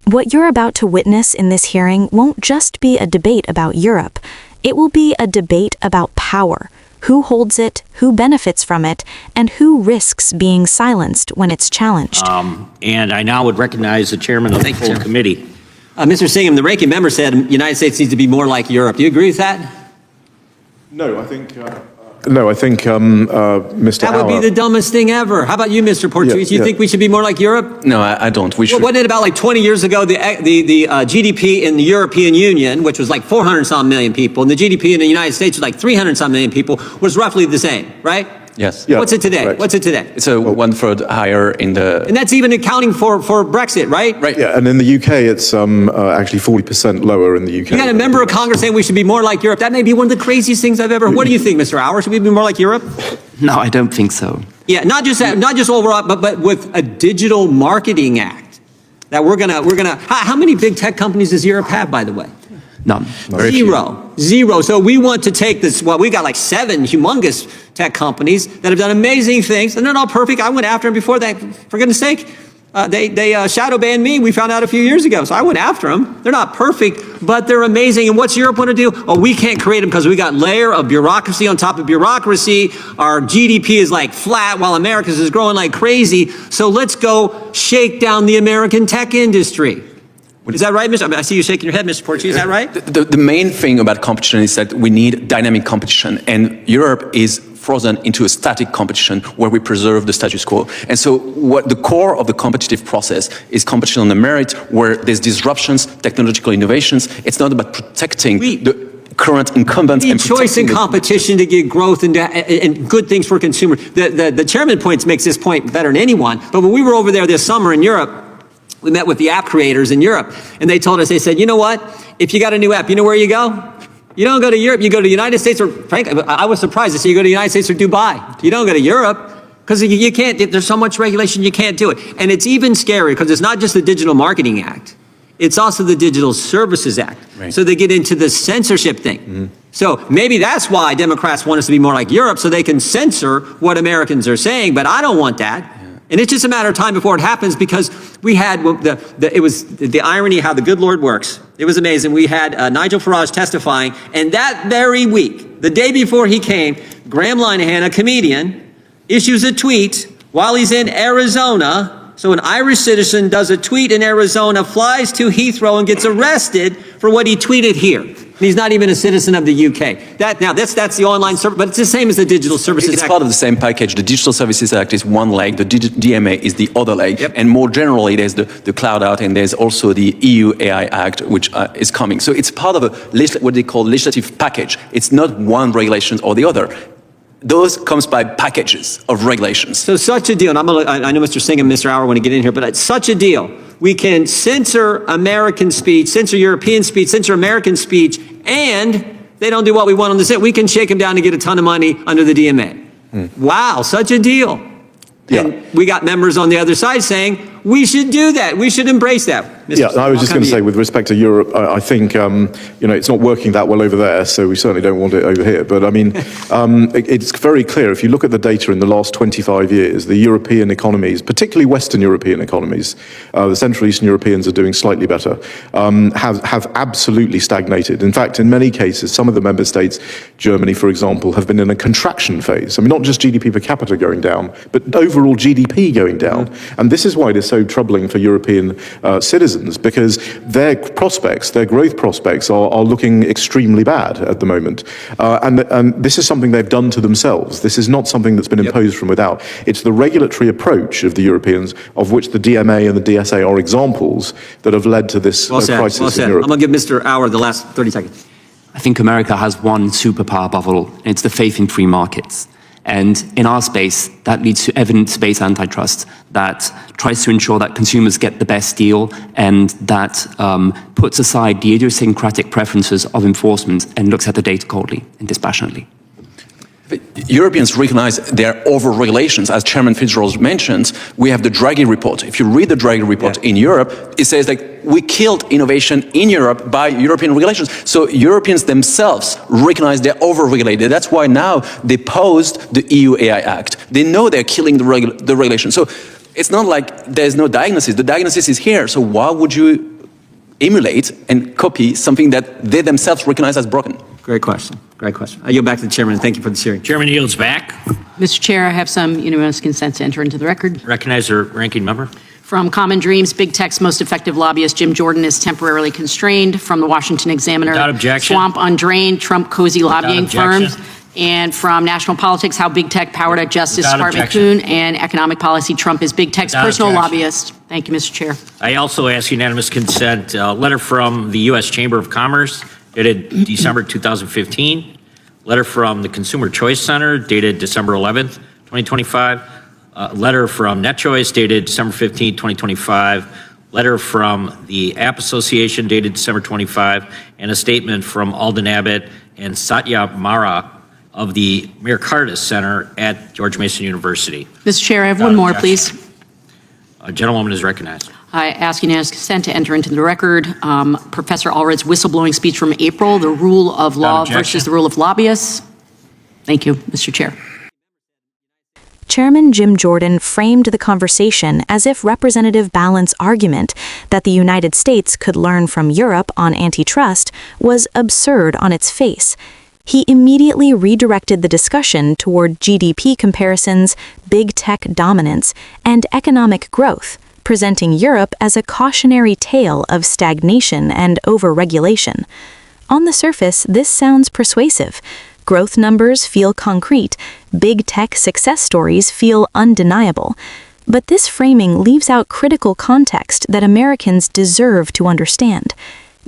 What you're about to witness in this hearing won't just be a debate about Europe. It will be a debate about power, who holds it, who benefits from it, and who risks being silenced when it's challenged. And I now would recognize the chairman of the full committee. Mr. Singham, the ranking member said the United States needs to be more like Europe. Do you agree with that? No, I think Mr. That would be the dumbest thing ever. How about you, Mr. Portuguese? You think we should be more like Europe? No, I don't. We should. Wasn't it about like 20 years ago, the GDP in the European Union, which was like 400-some million people, and the GDP in the United States was like 300-some million people, was roughly the same, right? Yes. Yeah, What's it today? Right. What's it today? It's a one-third higher in the... And that's even accounting for Brexit, right? Right. Yeah, and in the UK, it's actually 40% lower in the UK. You got a member of Congress saying we should be more like Europe. That may be one of the craziest things I've ever... What do you think, Mr. Auer? Should we be more like Europe? No, I don't think so. Yeah, not just overall, but with a digital marketing act that we're gonna. How many big tech companies does Europe have, by the way? None. Zero. So we want to take this. Well, we got like 7 humongous tech companies that have done amazing things, and they're not perfect. I went after them before that. For goodness sake, they shadow banned me. We found out a few years ago, so I went after them. They're not perfect, but they're amazing. And what's Europe want to do? Oh, we can't create them because we got layer of bureaucracy on top of bureaucracy. Our GDP is like flat while America's is growing like crazy. So let's go shake down the American tech industry. Is that right, Mr.? I see you shaking your head, Mr. Portuguese. Is that right? The main thing about competition is that we need dynamic competition, and Europe is frozen into a static competition where we preserve the status quo. And so what the core of the competitive process is competition on the merit, where there's disruptions, technological innovations. It's not about protecting the current incumbents and choice and competition to get growth and good things for consumers. The chairman makes this point better than anyone. But when we were over there this summer in Europe, we met with the app creators in Europe, and they told us, they said, you know what? If you got a new app, you know where you go? You don't go to Europe, you go to the United States, or frankly, I was surprised to see you go to the United States or Dubai. You don't go to Europe, because you can't, there's so much regulation, you can't do it. And it's even scary, because it's not just the Digital Marketing Act, it's also the Digital Services Act. Right. So they get into the censorship thing. Mm-hmm. So maybe that's why Democrats want us to be more like Europe, so they can censor what Americans are saying, but I don't want that. And it's just a matter of time before it happens, because we had it was the irony how the good Lord works. It was amazing. We had Nigel Farage testifying, and that very week, the day before he came, Graham Linehan, a comedian, issues a tweet while he's in Arizona. So an Irish citizen does a tweet in Arizona, flies to Heathrow, and gets arrested for what he tweeted here. And he's not even a citizen of the UK. That's the online service, but it's the same as the Digital Services Act. It's part of the same package. The Digital Services Act is one leg, the DMA is the other leg, and more generally, there's the Cloud Act, and there's also the EU AI Act, which is coming. So it's part of what they call legislative package. It's not one regulation or the other. Those comes by packages of regulations. So such a deal, and I know Mr. Singh and Mr. Auer want to get in here, but it's such a deal. We can censor American speech, censor European speech, censor American speech, and they don't do what we want on the set. We can shake them down and get a ton of money under the DMA. Wow, such a deal. Yeah. And we got members on the other side saying, we should do that. We should embrace that. Mr. Yeah, I was just going to say, with respect to Europe, I think, it's not working that well over there, so we certainly don't want it over here. But I mean, it's very clear, if you look at the data in the last 25 years, the European economies, particularly Western European economies, the Central Eastern Europeans are doing slightly better, have absolutely stagnated. In fact, in many cases, some of the member states, Germany, for example, have been in a contraction phase. I mean, not just GDP per capita going down, but overall GDP going down. And this is why it is so troubling for European citizens, because their prospects, their growth prospects are looking extremely bad at the moment. And this is something they've done to themselves. This is not something that's been imposed from without. It's the regulatory approach of the Europeans, of which the DMA and the DSA are examples, that have led to this crisis in Europe. I'm going to give Mr. Auer the last 30 seconds. I think America has one superpower above all, and it's the faith in free markets. And in our space, that leads to evidence-based antitrust that tries to ensure that consumers get the best deal, and that puts aside the idiosyncratic preferences of enforcement and looks at the data coldly and dispassionately. Europeans recognize their over-regulations. As Chairman Fitzgerald mentioned, we have the Draghi report. If you read the Draghi report in Europe, it says that we killed innovation in Europe by European regulations. So Europeans themselves recognize they're over-regulated. That's why now they posed the EU AI Act. They know they're killing the regulation. So it's not like there's no diagnosis. The diagnosis is here. So why would you emulate and copy something that they themselves recognize as broken? Great question. Great question. I yield back to the chairman. Thank you for this hearing. Chairman yields back. Mr. Chair, I have some unanimous consent to enter into the record. Recognize the ranking member. From Common Dreams, Big Tech's most effective lobbyist Jim Jordan is temporarily constrained. From the Washington Examiner, Without objection. Swamp Undrained, Trump cozy lobbying objection. firms. And from National Politics, How Big Tech Powered at Justice, Without Department objection. Kuhn, and Economic Policy, Trump is Big Tech's Without personal objection. lobbyist. Thank you, Mr. Chair. I also ask unanimous consent, letter from the U.S. Chamber of Commerce dated December 2015, letter from the Consumer Choice Center dated December 11th, 2025, letter from NetChoice dated December 15th, 2025, letter from the App Association dated December 25, and a statement from Alden Abbott and Satya Mara of the Mircardis Center at George Mason University. Mr. Chair, I have Without one more, objection. please. A gentlewoman is recognized. I ask unanimous consent to enter into the record Professor Allred's whistleblowing speech from April, the rule of law objection. versus the rule of lobbyists. Thank you, Mr. Chair. Chairman Jim Jordan framed the conversation as if Representative Ballant's argument that the United States could learn from Europe on antitrust was absurd on its face. He immediately redirected the discussion toward GDP comparisons, big tech dominance, and economic growth, presenting Europe as a cautionary tale of stagnation and overregulation. On the surface, this sounds persuasive. Growth numbers feel concrete, big tech success stories feel undeniable. But this framing leaves out critical context that Americans deserve to understand.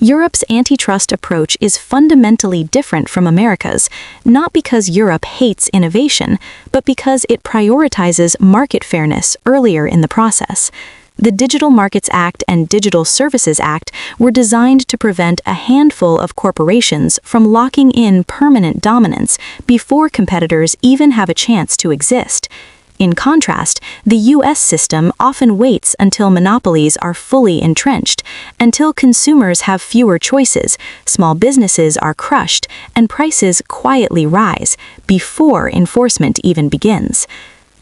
Europe's antitrust approach is fundamentally different from America's, not because Europe hates innovation, but because it prioritizes market fairness earlier in the process. The Digital Markets Act and Digital Services Act were designed to prevent a handful of corporations from locking in permanent dominance before competitors even have a chance to exist. In contrast, the U.S. system often waits until monopolies are fully entrenched, until consumers have fewer choices, small businesses are crushed, and prices quietly rise before enforcement even begins.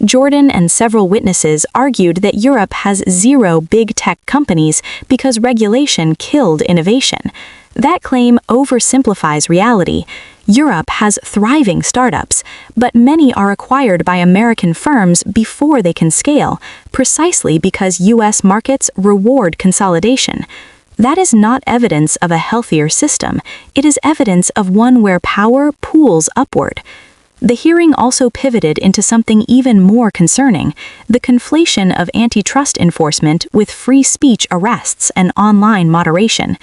Jordan and several witnesses argued that Europe has zero big tech companies because regulation killed innovation. That claim oversimplifies reality. Europe has thriving startups, but many are acquired by American firms before they can scale, precisely because U.S. markets reward consolidation. That is not evidence of a healthier system. It is evidence of one where power pools upward. The hearing also pivoted into something even more concerning, the conflation of antitrust enforcement with free speech arrests and online moderation.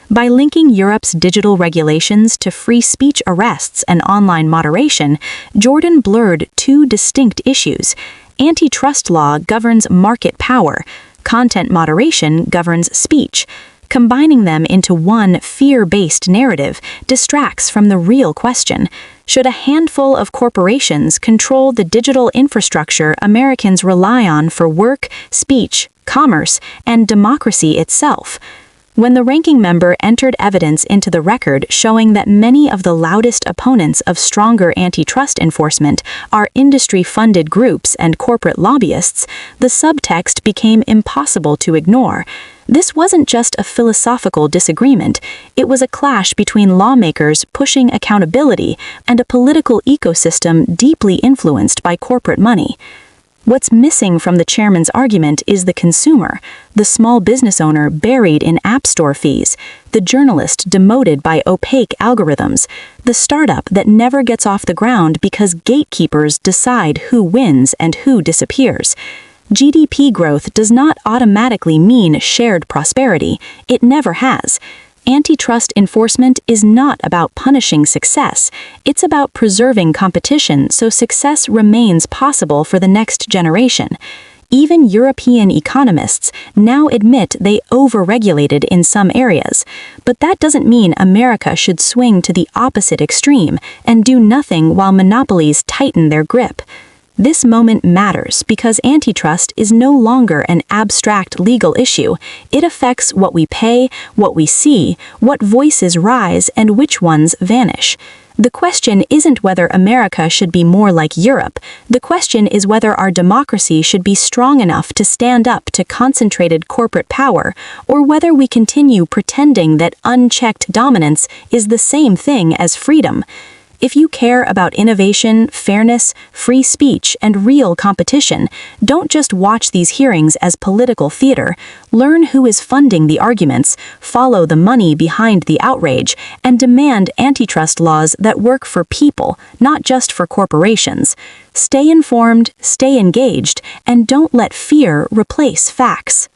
By linking Europe's digital regulations to free speech arrests and online moderation, Jordan blurred two distinct issues. Antitrust law governs market power. Content moderation governs speech. Combining them into one fear-based narrative distracts from the real question. Should a handful of corporations control the digital infrastructure Americans rely on for work, speech, commerce, and democracy itself? When the ranking member entered evidence into the record showing that many of the loudest opponents of stronger antitrust enforcement are industry-funded groups and corporate lobbyists, the subtext became impossible to ignore. This wasn't just a philosophical disagreement, it was a clash between lawmakers pushing accountability and a political ecosystem deeply influenced by corporate money. What's missing from the chairman's argument is the consumer, the small business owner buried in app store fees, the journalist demoted by opaque algorithms, the startup that never gets off the ground because gatekeepers decide who wins and who disappears. GDP growth does not automatically mean shared prosperity. It never has. Antitrust enforcement is not about punishing success. It's about preserving competition so success remains possible for the next generation. Even European economists now admit they overregulated in some areas. But that doesn't mean America should swing to the opposite extreme and do nothing while monopolies tighten their grip. This moment matters because antitrust is no longer an abstract legal issue. It affects what we pay, what we see, what voices rise, and which ones vanish. The question isn't whether America should be more like Europe. The question is whether our democracy should be strong enough to stand up to concentrated corporate power, or whether we continue pretending that unchecked dominance is the same thing as freedom. If you care about innovation, fairness, free speech, and real competition, don't just watch these hearings as political theater. Learn who is funding the arguments, follow the money behind the outrage, and demand antitrust laws that work for people, not just for corporations. Stay informed, stay engaged, and don't let fear replace facts.